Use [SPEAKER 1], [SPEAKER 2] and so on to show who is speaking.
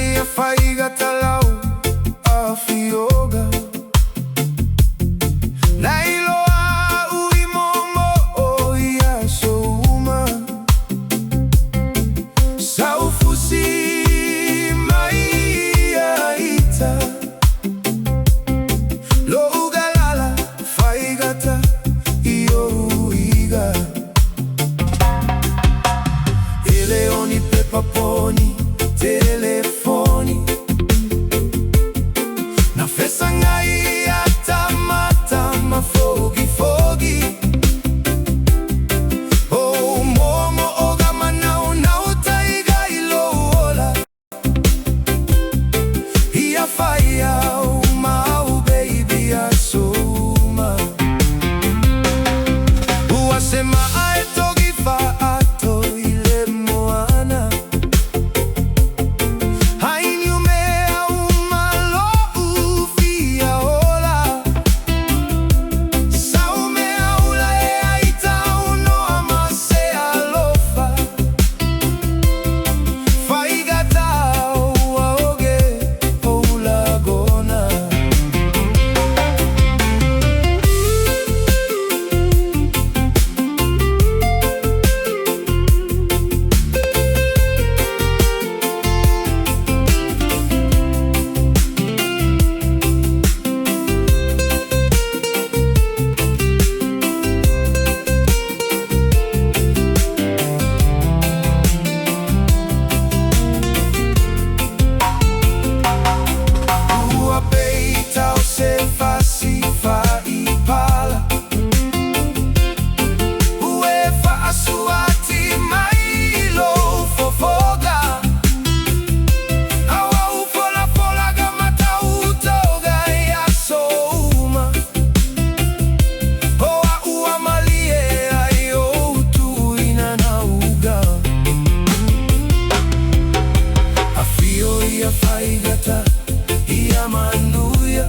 [SPEAKER 1] ia Faleata lau Afioga na iloa uimomo o ia souma saufusi Maia ita lo ugalala Faleata ioiga eleoni pepaponi telefoni na fesa ngai atamata mafogi fogi o momo oga manau nau taiga ilola ia faia mau baby asuma uasema aetogi fa ato ile moana Faleata ia manuia